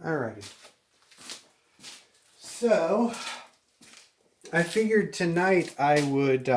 Alrighty. So, I figured tonight I would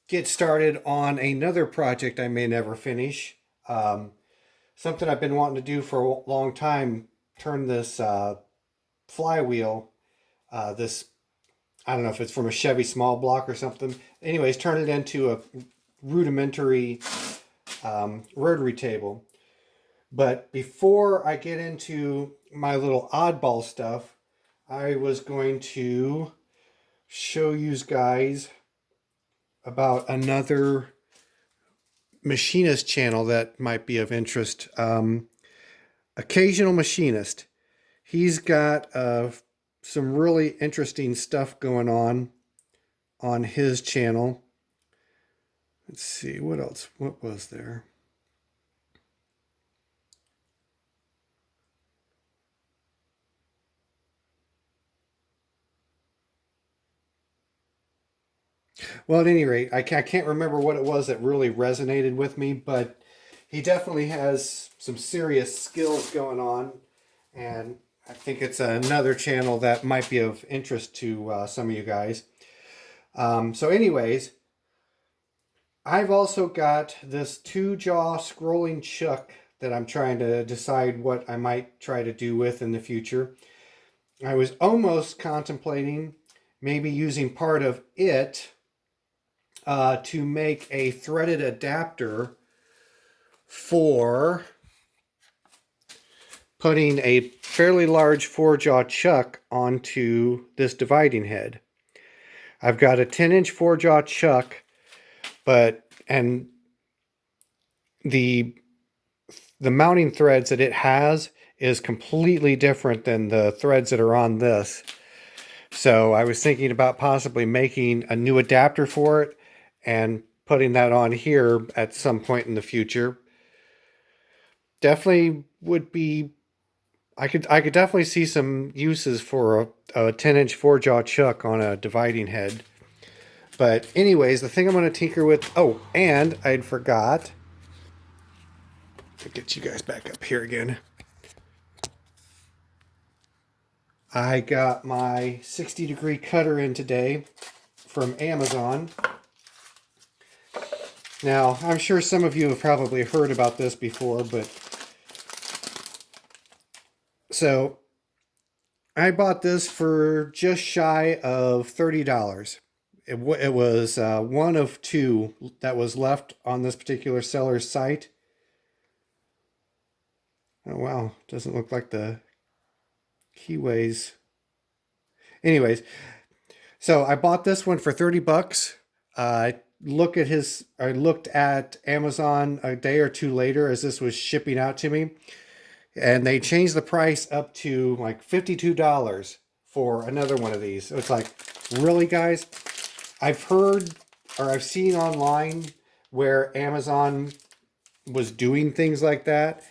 get started on another project I may never finish. Something I've been wanting to do for a long time. Turn this flywheel, this, I don't know if it's from a Chevy small block or something. Anyways, turn it into a rudimentary rotary table. But before I get into my little oddball stuff, I was going to show you guys about another machinist channel that might be of interest. Occasional Machinist. He's got some really interesting stuff going on his channel. Let's see, what else? What was there? Well, at any rate, I can't remember what it was that really resonated with me, but he definitely has some serious skills going on, and I think it's another channel that might be of interest to some of you guys. So anyways, I've also got this two-jaw scrolling chuck that I'm trying to decide what I might try to do with in the future. I was almost contemplating maybe using part of it to make a threaded adapter for putting a fairly large four-jaw chuck onto this dividing head. I've got a 10-inch four-jaw chuck, and the mounting threads that it has is completely different than the threads that are on this. So I was thinking about possibly making a new adapter for it and putting that on here at some point in the future. Definitely would be, I could definitely see some uses for a 10-inch four-jaw chuck on a dividing head. But anyways, the thing I'm going to tinker with, oh, and I'd forgot to get you guys back up here again. I got my 60-degree cutter in today from Amazon. Now, I'm sure some of you have probably heard about this before, but so I bought this for just shy of $30. It was one of two that was left on this particular seller's site. Oh wow, doesn't look like the keyways. Anyways, so I bought this one for 30 bucks. I looked at Amazon a day or two later as this was shipping out to me, and they changed the price up to like $52 for another one of these. So it's like, really, guys? I've heard or I've seen online where Amazon was doing things like that,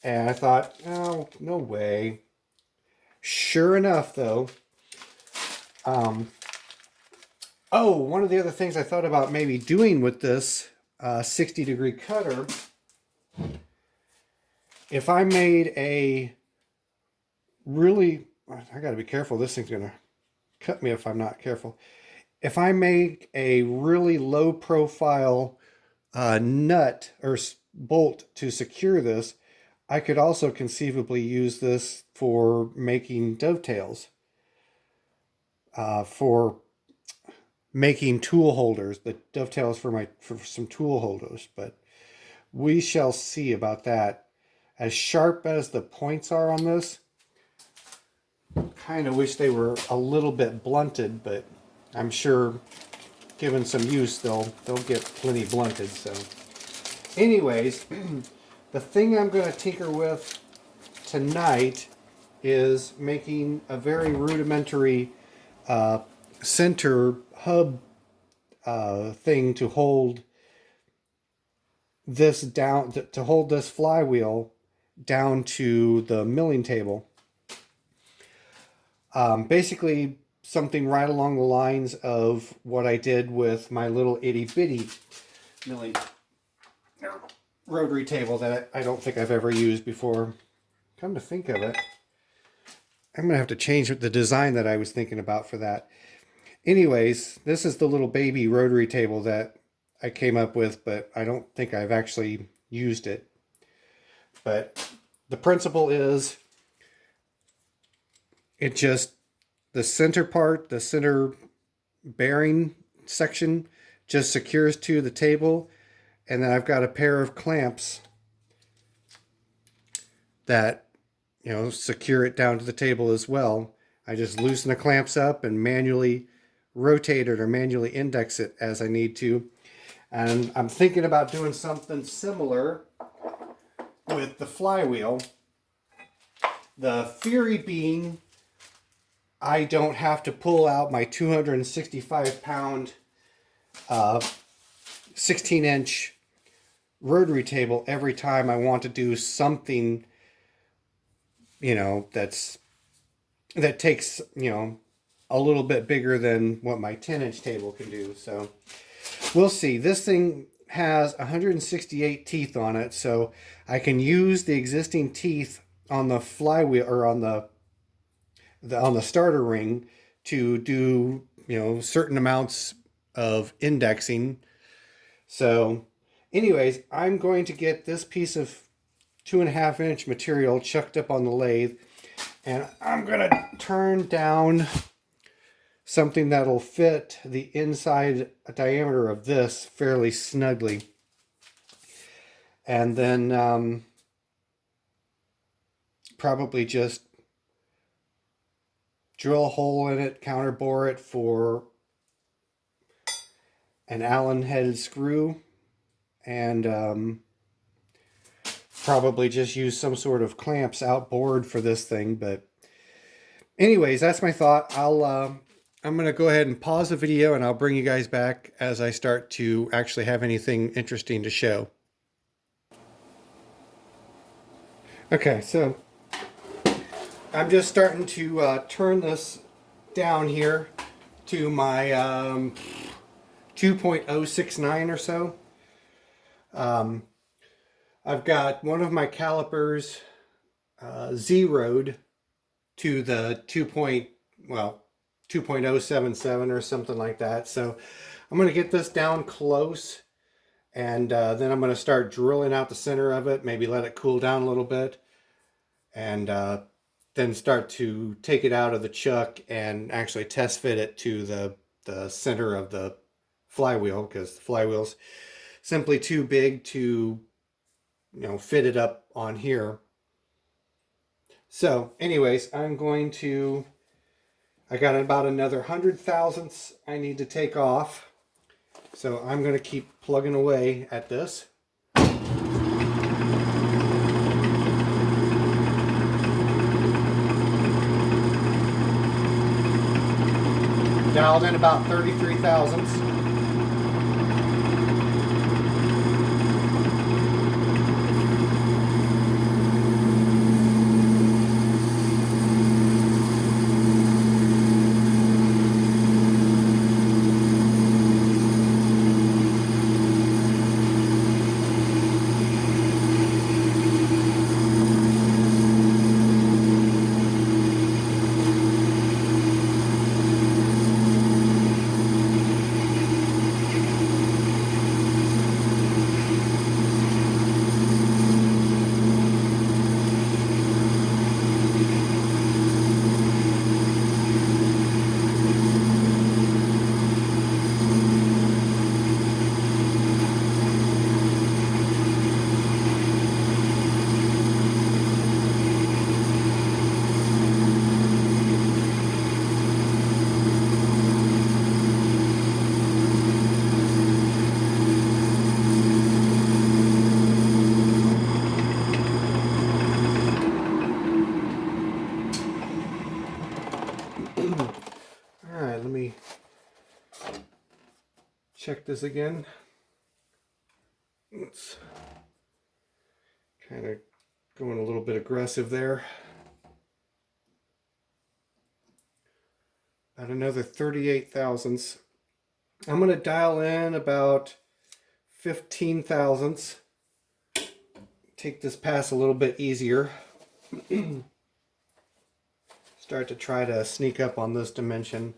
and I thought, oh, no way. Sure enough, though, one of the other things I thought about maybe doing with this 60-degree cutter, if I made a really, I got to be careful, this thing's going to cut me if I'm not careful. If I make a really low profile nut or bolt to secure this, I could also conceivably use this for making dovetails, for making tool holders, the dovetails for some tool holders. But we shall see about that. As sharp as the points are on this, kind of wish they were a little bit blunted, but I'm sure given some use they'll get plenty blunted. So anyways, the thing I'm going to tinker with tonight is making a very rudimentary center hub thing to hold this down, to hold this flywheel down to the milling table. Basically something right along the lines of what I did with my little itty bitty milling rotary table that I don't think I've ever used before, come to think of it, I'm going to have to change the design that I was thinking about for that. Anyways, this is the little baby rotary table that I came up with, but I don't think I've actually used it. But the principle is, it just, the center part, the center bearing section just secures to the table, and then I've got a pair of clamps that, you know, secure it down to the table as well. I just loosen the clamps up and manually rotate it or manually index it as I need to. And I'm thinking about doing something similar with the flywheel. The theory being, I don't have to pull out my 265 pound 16-inch rotary table every time I want to do something, you know, that takes, you know, a little bit bigger than what my 10-inch table can do. So we'll see. This thing has 168 teeth on it, so I can use the existing teeth on the flywheel or on the starter ring to do, you know, certain amounts of indexing. So anyways, I'm going to get this piece of 2.5-inch material chucked up on the lathe, and I'm going to turn down something that'll fit the inside diameter of this fairly snugly. And then probably just drill a hole in it, counterbore it for an Allen headed screw, and probably just use some sort of clamps outboard for this thing. But anyways, that's my thought. I'm going to go ahead and pause the video, and I'll bring you guys back as I start to actually have anything interesting to show. Okay, so I'm just starting to turn this down here to my 2.069 or so. I've got one of my calipers zeroed to the 2.077 or something like that. So I'm going to get this down close, and then I'm going to start drilling out the center of it, maybe let it cool down a little bit, and then start to take it out of the chuck and actually test fit it to the center of the flywheel, because the flywheel's simply too big to, you know, fit it up on here. So anyways, I got about another 100 thousandths I need to take off. So I'm going to keep plugging away at this. Dialed in about 33 thousandths. Alright, let me check this again. It's kind of going a little bit aggressive there. About another 38 thousandths. I'm going to dial in about 15 thousandths. Take this pass a little bit easier. Start to try to sneak up on this dimension.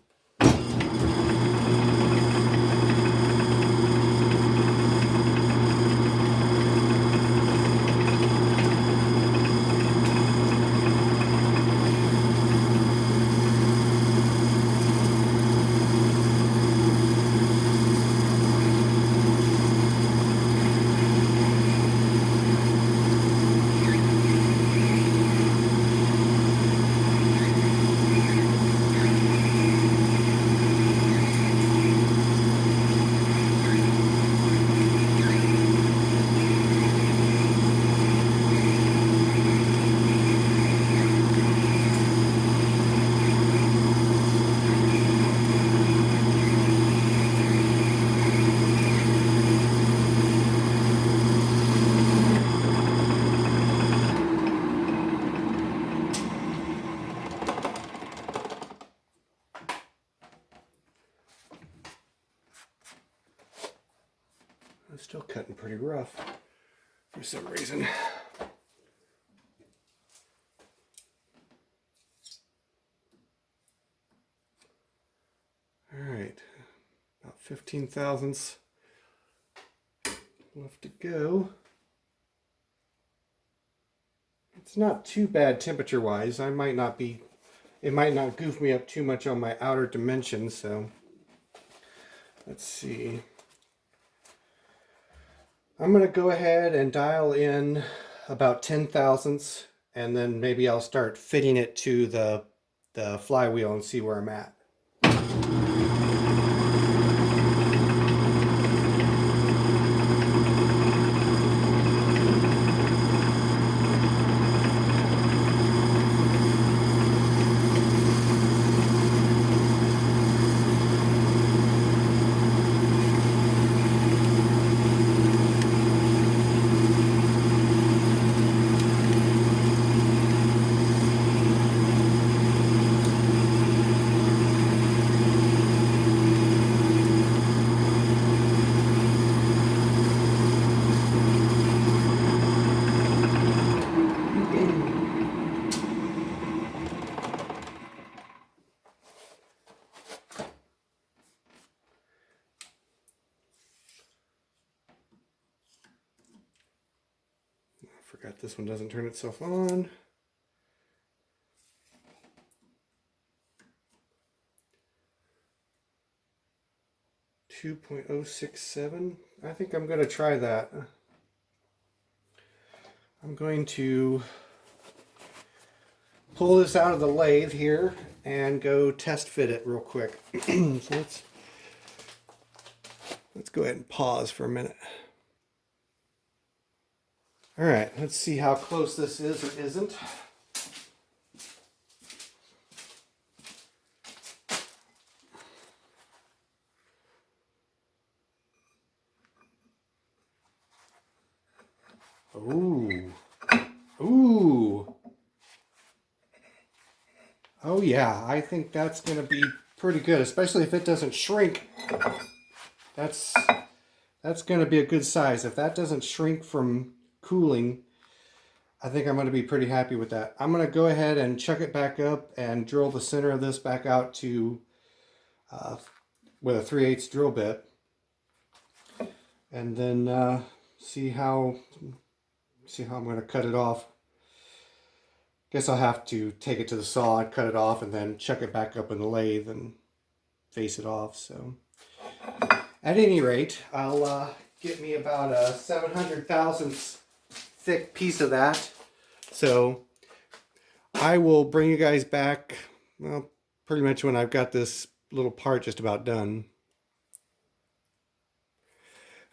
I'm still cutting pretty rough for some reason. All right, about 15 thousandths left to go. It's not too bad temperature wise. It might not goof me up too much on my outer dimensions, so let's see. I'm going to go ahead and dial in about 10 thousandths, and then maybe I'll start fitting it to the flywheel and see where I'm at. Forgot this one doesn't turn itself on. .067. I think I'm going to try that. I'm going to pull this out of the lathe here and go test fit it real quick. So let's go ahead and pause for a minute. All right, let's see how close this is or isn't. Ooh. Ooh. Oh yeah, I think that's going to be pretty good, especially if it doesn't shrink. That's going to be a good size. If that doesn't shrink from cooling, I think I'm going to be pretty happy with that. I'm going to go ahead and chuck it back up and drill the center of this back out to with a 3/8 drill bit, and then see how I'm going to cut it off. Guess I'll have to take it to the saw and cut it off and then chuck it back up in the lathe and face it off. So at any rate, I'll get me about a 700 thousandths thick piece of that. So I will bring you guys back, well, pretty much when I've got this little part just about done.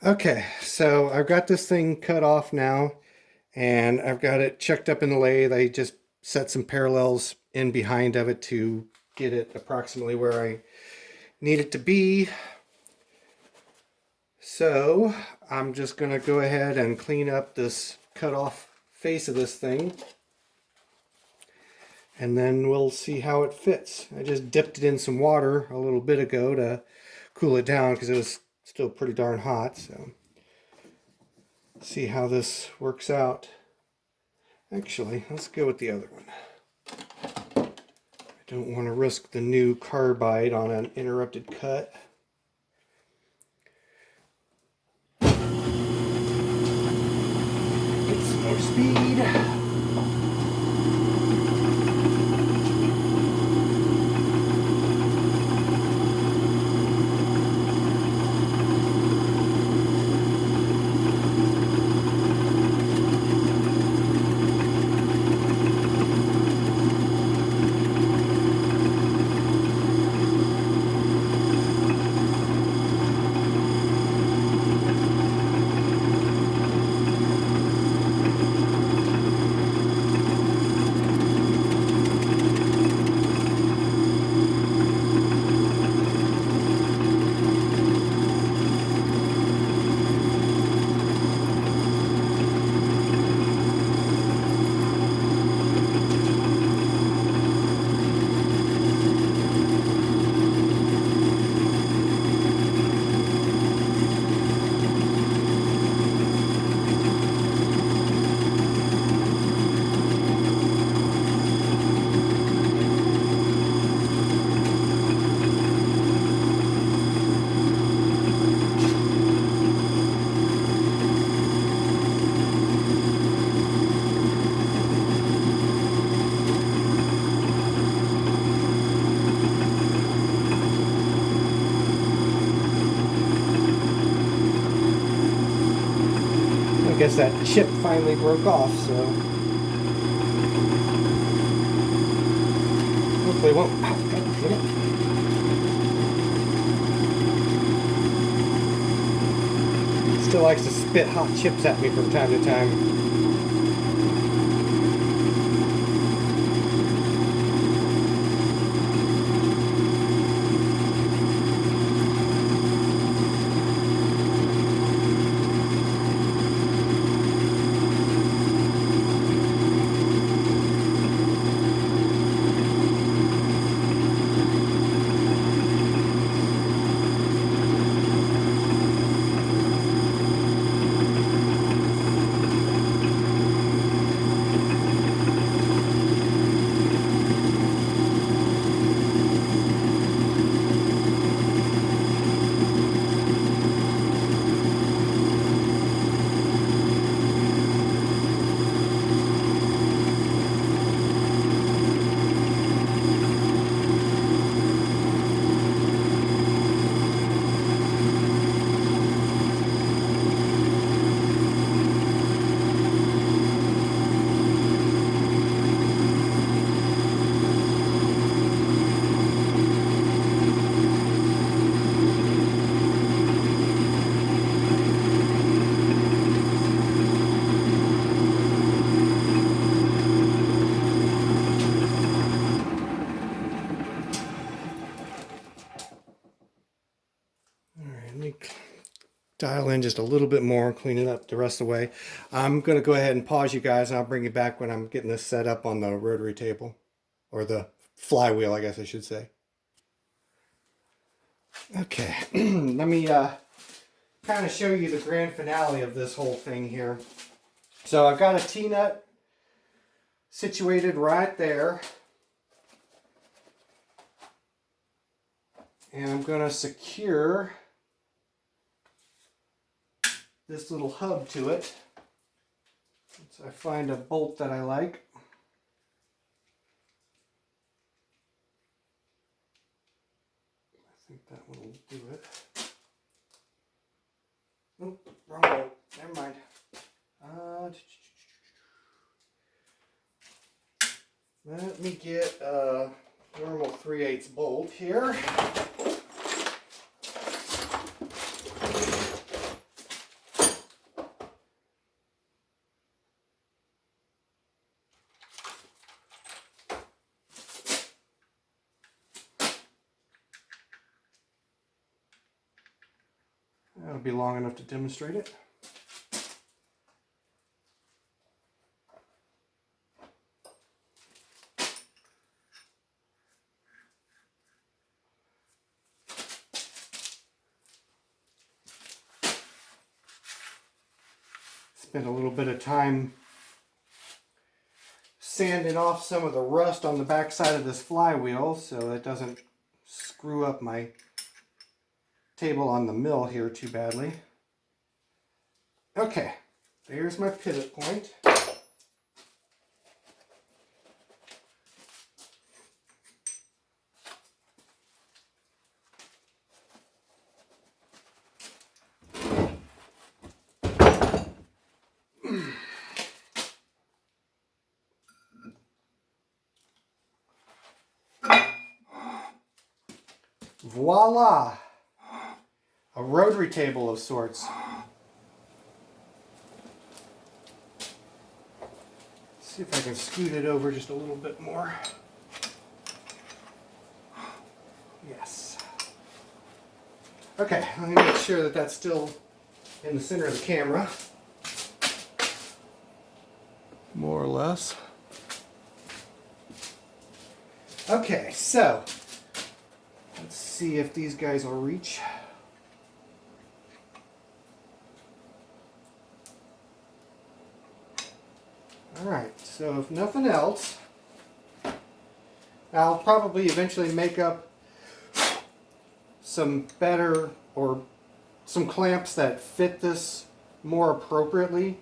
Okay, so I've got this thing cut off now, and I've got it checked up in the lathe. I just set some parallels in behind of it to get it approximately where I need it to be. So I'm just going to go ahead and clean up this cut off face of this thing, and then we'll see how it fits. I just dipped it in some water a little bit ago to cool it down because it was still pretty darn hot. So see how this works out. Actually, let's go with the other one. I don't want to risk the new carbide on an interrupted cut. Get some more speed. I guess that chip finally broke off, so hopefully it won't. Ow, it still likes to spit hot chips at me from time to time. Dial in just a little bit more, clean it up the rest of the way. I'm going to go ahead and pause you guys, and I'll bring you back when I'm getting this set up on the rotary table, or the flywheel, I guess I should say. Okay, let me kind of show you the grand finale of this whole thing here. So I've got a T-nut situated right there, and I'm going to secure this little hub to it. So I find a bolt that I like. I think that one will do it. Oh, wrong bolt. Never mind. Let me get a normal 3/8 bolt here. That'll be long enough to demonstrate it. Spent a little bit of time sanding off some of the rust on the back side of this flywheel so it doesn't screw up my table on the mill here too badly. Okay, there's my pivot point. Voila! A rotary table of sorts. See if I can scoot it over just a little bit more. Yes. Okay, let me make sure that that's still in the center of the camera. More or less. Okay, so let's see if these guys will reach. Alright, so if nothing else, I'll probably eventually make up some better or some clamps that fit this more appropriately.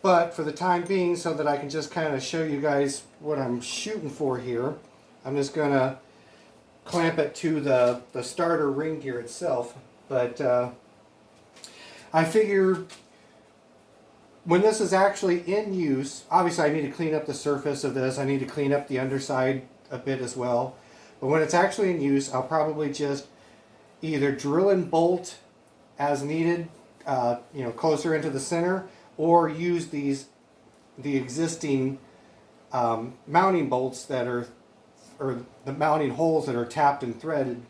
But for the time being, so that I can just kind of show you guys what I'm shooting for here, I'm just going to clamp it to the starter ring gear itself. But I figure when this is actually in use, obviously I need to clean up the surface of this. I need to clean up the underside a bit as well. But when it's actually in use, I'll probably just either drill and bolt as needed, closer into the center, or use the existing mounting bolts that are, or the mounting holes that are tapped and threaded,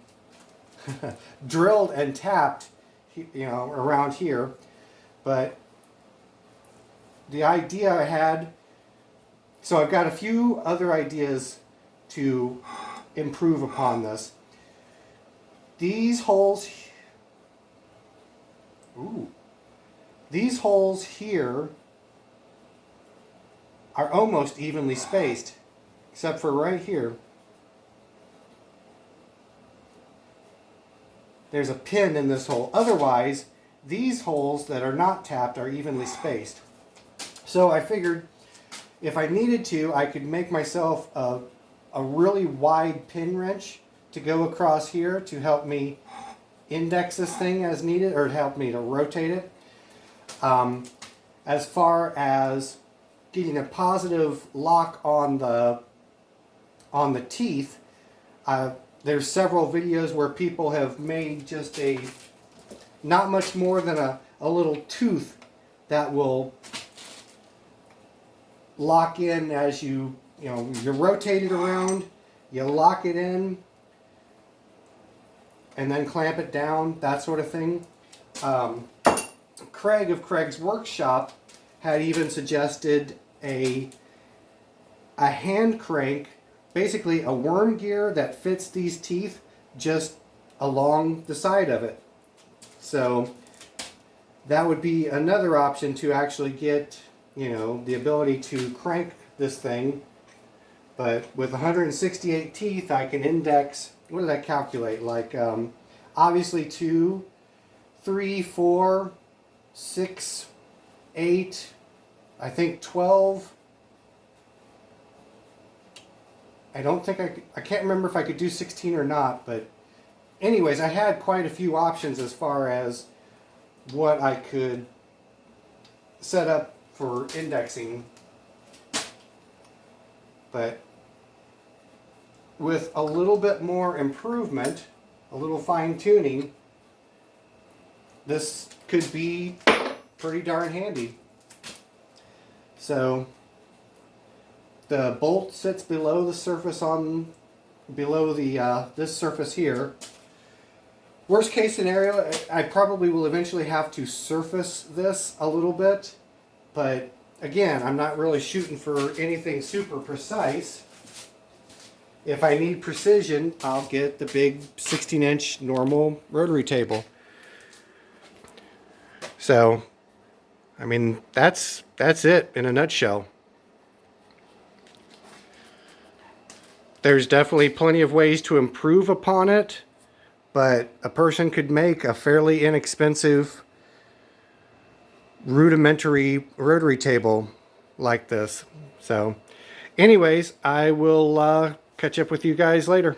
drilled and tapped, around here. But the idea I had, so I've got a few other ideas to improve upon this. These holes, these holes here are almost evenly spaced, except for right here. There's a pin in this hole. Otherwise, these holes that are not tapped are evenly spaced. So I figured if I needed to, I could make myself a really wide pin wrench to go across here to help me index this thing as needed, or help me to rotate it. As far as getting a positive lock on the teeth, there's several videos where people have made just not much more than a little tooth that will lock in as you rotate it around, you lock it in, and then clamp it down, that sort of thing. Craig of Craig's Workshop had even suggested a hand crank, basically a worm gear that fits these teeth just along the side of it. So that would be another option to actually get, the ability to crank this thing. But with 168 teeth, I can index, what did I calculate? Like, obviously 2, 3, 4, 6, 8, I think 12. I don't think I can't remember if I could do 16 or not, but anyways, I had quite a few options as far as what I could set up for indexing. But with a little bit more improvement, a little fine tuning, this could be pretty darn handy. So the bolt sits below the surface below this surface here. Worst case scenario, I probably will eventually have to surface this a little bit, but again, I'm not really shooting for anything super precise. If I need precision, I'll get the big 16-inch normal rotary table. So, I mean, that's it in a nutshell. There's definitely plenty of ways to improve upon it, but a person could make a fairly inexpensive rudimentary rotary table like this. So anyways, I will catch up with you guys later.